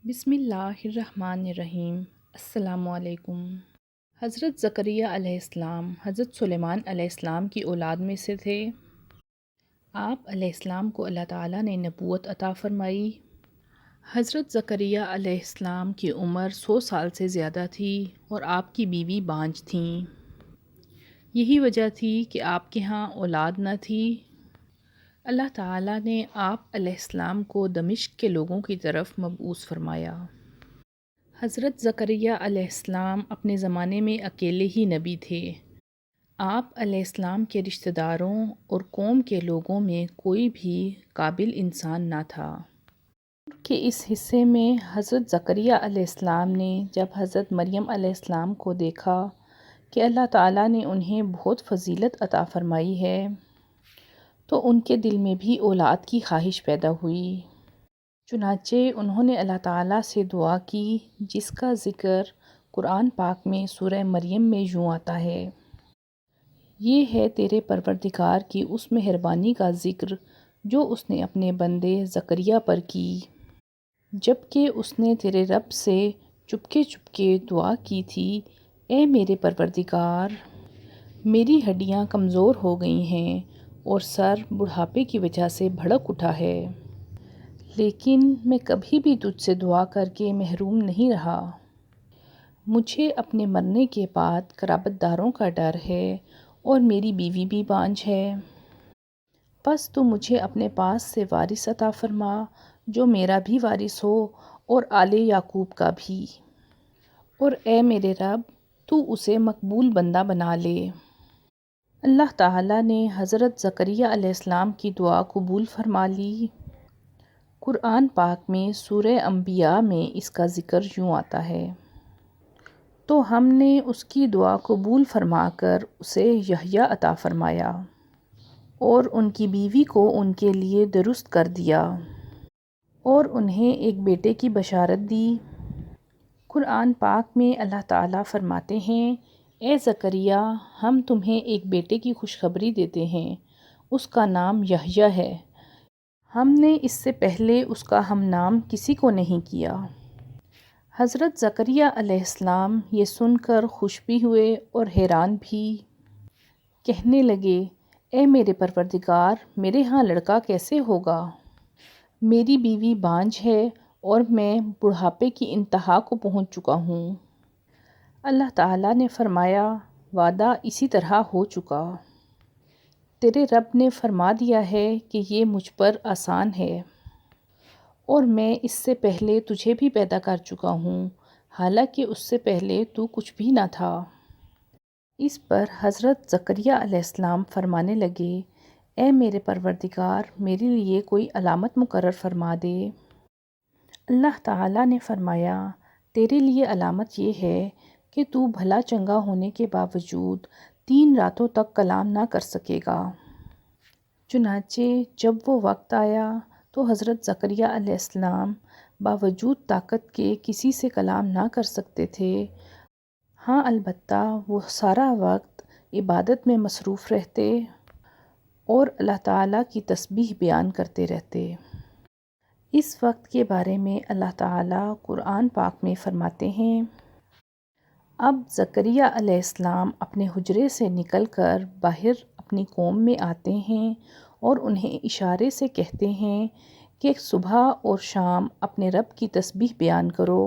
بسم اللہ الرحمن الرحیم۔ السلام علیکم۔ حضرت زکریا علیہ السلام حضرت سلیمان علیہ السلام کی اولاد میں سے تھے۔ آپ علیہ السلام کو اللہ تعالیٰ نے نبوت عطا فرمائی۔ حضرت زکریا علیہ السلام کی عمر 100 سال سے زیادہ تھی اور آپ کی بیوی بانجھ تھیں۔ یہی وجہ تھی کہ آپ کے ہاں اولاد نہ تھی۔ اللہ تعالیٰ نے آپ علیہ السلام کو دمشق کے لوگوں کی طرف مبعوث فرمایا۔ حضرت زکریا علیہ السلام اپنے زمانے میں اکیلے ہی نبی تھے۔ آپ علیہ السلام کے رشتہ داروں اور قوم کے لوگوں میں کوئی بھی قابل انسان نہ تھا۔ کہ اس حصے میں حضرت زکریا علیہ السلام نے جب حضرت مریم علیہ السلام کو دیکھا کہ اللہ تعالیٰ نے انہیں بہت فضیلت عطا فرمائی ہے، تو ان کے دل میں بھی اولاد کی خواہش پیدا ہوئی۔ چنانچہ انہوں نے اللہ تعالیٰ سے دعا کی، جس کا ذکر قرآن پاک میں سورہ مریم میں یوں آتا ہے: یہ ہے تیرے پروردگار کی اس مہربانی کا ذکر جو اس نے اپنے بندے زکریا پر کی، جب کہ اس نے تیرے رب سے چپکے چپکے دعا کی تھی، اے میرے پروردگار، میری ہڈیاں کمزور ہو گئی ہیں اور سر بڑھاپے کی وجہ سے بھڑک اٹھا ہے، لیکن میں کبھی بھی تجھ سے دعا کر کے محروم نہیں رہا۔ مجھے اپنے مرنے کے بعد قرابت داروں کا ڈر ہے اور میری بیوی بھی بانجھ ہے۔ پس تو مجھے اپنے پاس سے وارث عطا فرما جو میرا بھی وارث ہو اور آل یعقوب کا بھی، اور اے میرے رب، تو اسے مقبول بندہ بنا لے۔ اللہ تعالیٰ نے حضرت زکریا علیہ السلام کی دعا قبول فرما لی۔ قرآن پاک میں سورہ انبیاء میں اس کا ذکر یوں آتا ہے: تو ہم نے اس کی دعا قبول فرما کر اسے یحییٰ عطا فرمایا اور ان کی بیوی کو ان کے لیے درست کر دیا اور انہیں ایک بیٹے کی بشارت دی۔ قرآن پاک میں اللہ تعالیٰ فرماتے ہیں: اے زکریا، ہم تمہیں ایک بیٹے کی خوشخبری دیتے ہیں، اس کا نام یحییٰ ہے۔ ہم نے اس سے پہلے اس کا ہم نام کسی کو نہیں کیا۔ حضرت زکریا علیہ السلام یہ سن کر خوش بھی ہوئے اور حیران بھی۔ کہنے لگے: اے میرے پروردگار، میرے ہاں لڑکا کیسے ہوگا؟ میری بیوی بانجھ ہے اور میں بڑھاپے کی انتہا کو پہنچ چکا ہوں۔ اللہ تعالیٰ نے فرمایا: وعدہ اسی طرح ہو چکا۔ تیرے رب نے فرما دیا ہے کہ یہ مجھ پر آسان ہے، اور میں اس سے پہلے تجھے بھی پیدا کر چکا ہوں، حالانکہ اس سے پہلے تو کچھ بھی نہ تھا۔ اس پر حضرت زکریا علیہ السلام فرمانے لگے: اے میرے پروردگار، میرے لیے کوئی علامت مقرر فرما دے۔ اللہ تعالیٰ نے فرمایا: تیرے لیے علامت یہ ہے کہ تو بھلا چنگا ہونے کے باوجود 3 راتوں تک کلام نہ کر سکے گا۔ چنانچہ جب وہ وقت آیا تو حضرت زکریا علیہ السلام باوجود طاقت کے کسی سے کلام نہ کر سکتے تھے۔ ہاں البتہ وہ سارا وقت عبادت میں مصروف رہتے اور اللہ تعالیٰ کی تسبیح بیان کرتے رہتے۔ اس وقت کے بارے میں اللہ تعالیٰ قرآن پاک میں فرماتے ہیں: اب زکریا علیہ السلام اپنے حجرے سے نکل کر باہر اپنی قوم میں آتے ہیں اور انہیں اشارے سے کہتے ہیں کہ صبح اور شام اپنے رب کی تسبیح بیان کرو۔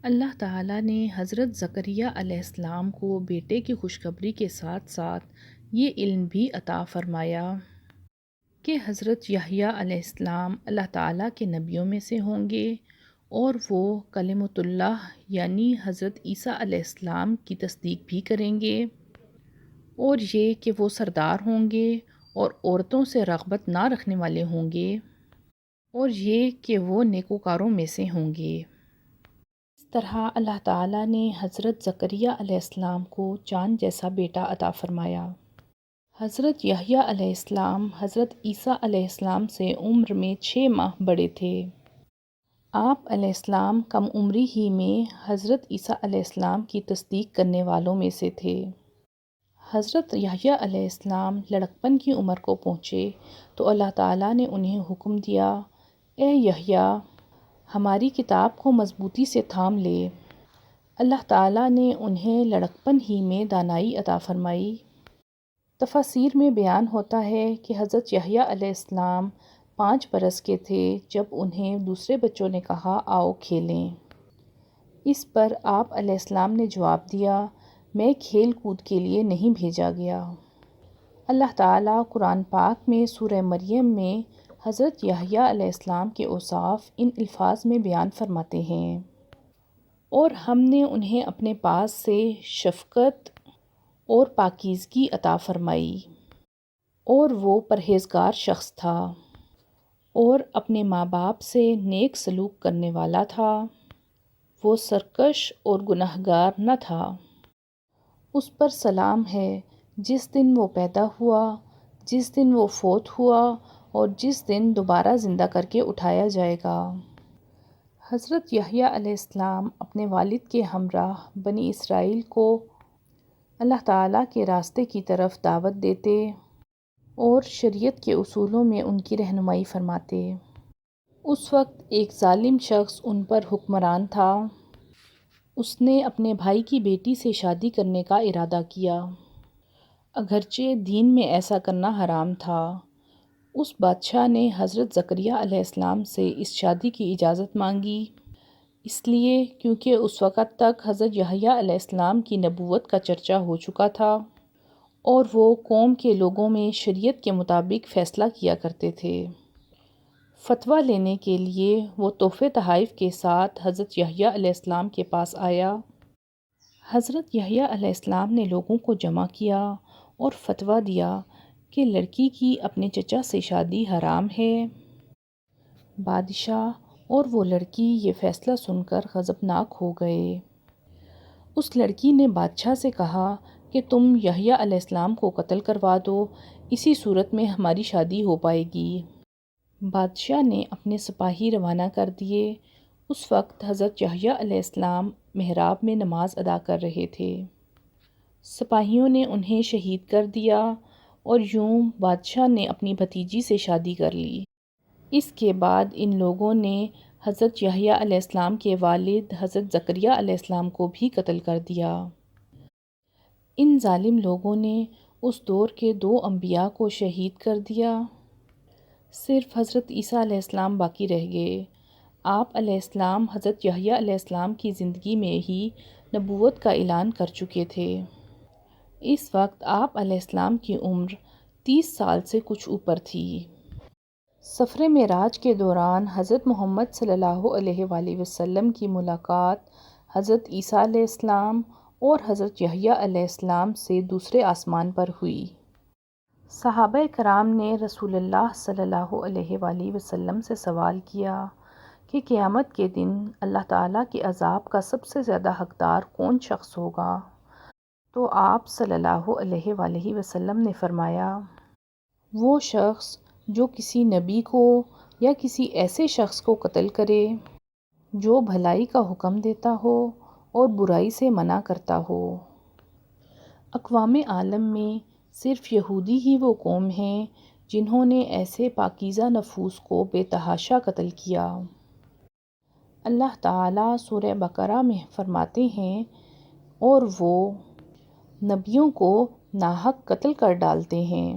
اللہ تعالیٰ نے حضرت زکریا علیہ السلام کو بیٹے کی خوشخبری کے ساتھ ساتھ یہ علم بھی عطا فرمایا کہ حضرت یحییٰ علیہ السلام اللہ تعالیٰ کے نبیوں میں سے ہوں گے اور وہ کلمۃ اللہ یعنی حضرت عیسیٰ علیہ السلام کی تصدیق بھی کریں گے، اور یہ کہ وہ سردار ہوں گے اور عورتوں سے رغبت نہ رکھنے والے ہوں گے، اور یہ کہ وہ نیکوکاروں میں سے ہوں گے۔ اس طرح اللہ تعالیٰ نے حضرت زکریا علیہ السلام کو چاند جیسا بیٹا عطا فرمایا۔ حضرت یحییٰ علیہ السلام حضرت عیسیٰ علیہ السلام سے عمر میں 6 ماہ بڑے تھے۔ آپ علیہ السلام کم عمری ہی میں حضرت عیسیٰ علیہ السلام کی تصدیق کرنے والوں میں سے تھے۔ حضرت یحییٰ علیہ السلام لڑکپن کی عمر کو پہنچے تو اللہ تعالیٰ نے انہیں حکم دیا: اے یحییٰ، ہماری کتاب کو مضبوطی سے تھام لے۔ اللہ تعالیٰ نے انہیں لڑکپن ہی میں دانائی عطا فرمائی۔ تفاسیر میں بیان ہوتا ہے کہ حضرت یحییٰ علیہ السلام 5 برس کے تھے جب انہیں دوسرے بچوں نے کہا آؤ کھیلیں۔ اس پر آپ علیہ السلام نے جواب دیا میں کھیل کود کے لیے نہیں بھیجا گیا۔ اللہ تعالیٰ قرآن پاک میں سورہ مریم میں حضرت یحییٰ علیہ السلام کے اوصاف ان الفاظ میں بیان فرماتے ہیں، اور ہم نے انہیں اپنے پاس سے شفقت اور پاکیزگی عطا فرمائی، اور وہ پرہیزگار شخص تھا اور اپنے ماں باپ سے نیک سلوک کرنے والا تھا، وہ سرکش اور گنہگار نہ تھا۔ اس پر سلام ہے جس دن وہ پیدا ہوا، جس دن وہ فوت ہوا اور جس دن دوبارہ زندہ کر کے اٹھایا جائے گا۔ حضرت یحییٰ علیہ السلام اپنے والد کے ہمراہ بنی اسرائیل کو اللہ تعالیٰ کے راستے کی طرف دعوت دیتے اور شریعت کے اصولوں میں ان کی رہنمائی فرماتے۔ اس وقت ایک ظالم شخص ان پر حکمران تھا۔ اس نے اپنے بھائی کی بیٹی سے شادی کرنے کا ارادہ کیا، اگرچہ دین میں ایسا کرنا حرام تھا۔ اس بادشاہ نے حضرت زکریا علیہ السلام سے اس شادی کی اجازت مانگی، اس لیے کیونکہ اس وقت تک حضرت یحییٰ علیہ السلام کی نبوت کا چرچا ہو چکا تھا اور وہ قوم کے لوگوں میں شریعت کے مطابق فیصلہ کیا کرتے تھے۔ فتویٰ لینے کے لیے وہ تحفے تحائف کے ساتھ حضرت یحییٰ علیہ السلام کے پاس آیا۔ حضرت یحییٰ علیہ السلام نے لوگوں کو جمع کیا اور فتویٰ دیا کہ لڑکی کی اپنے چچا سے شادی حرام ہے۔ بادشاہ اور وہ لڑکی یہ فیصلہ سن کر غضبناک ہو گئے۔ اس لڑکی نے بادشاہ سے کہا کہ تم یحییٰ علیہ السلام کو قتل کروا دو، اسی صورت میں ہماری شادی ہو پائے گی۔ بادشاہ نے اپنے سپاہی روانہ کر دیے۔ اس وقت حضرت یحییٰ علیہ السلام محراب میں نماز ادا کر رہے تھے۔ سپاہیوں نے انہیں شہید کر دیا اور یوں بادشاہ نے اپنی بھتیجی سے شادی کر لی۔ اس کے بعد ان لوگوں نے حضرت یحییٰ علیہ السلام کے والد حضرت زکریا علیہ السلام کو بھی قتل کر دیا۔ ان ظالم لوگوں نے اس دور کے 2 انبیاء کو شہید کر دیا۔ صرف حضرت عیسیٰ علیہ السلام باقی رہ گئے۔ آپ علیہ السلام حضرت یحییٰ علیہ السلام کی زندگی میں ہی نبوت کا اعلان کر چکے تھے۔ اس وقت آپ علیہ السلام کی عمر 30 سال سے کچھ اوپر تھی۔ سفر معراج کے دوران حضرت محمد صلی اللہ علیہ وآلہ وسلم کی ملاقات حضرت عیسیٰ علیہ السلام اور حضرت یحییٰ علیہ السلام سے دوسرے آسمان پر ہوئی۔ صحابہ کرام نے رسول اللہ صلی اللہ علیہ وآلہ وسلم سے سوال کیا کہ قیامت کے دن اللہ تعالیٰ کے عذاب کا سب سے زیادہ حقدار کون شخص ہوگا؟ تو آپ صلی اللہ علیہ وآلہ وسلم نے فرمایا، وہ شخص جو کسی نبی کو یا کسی ایسے شخص کو قتل کرے جو بھلائی کا حکم دیتا ہو اور برائی سے منع کرتا ہو۔ اقوام عالم میں صرف یہودی ہی وہ قوم ہیں جنہوں نے ایسے پاکیزہ نفوس کو بے تحاشا قتل کیا۔ اللہ تعالیٰ سورہ بقرہ میں فرماتے ہیں، اور وہ نبیوں کو ناحق قتل کر ڈالتے ہیں۔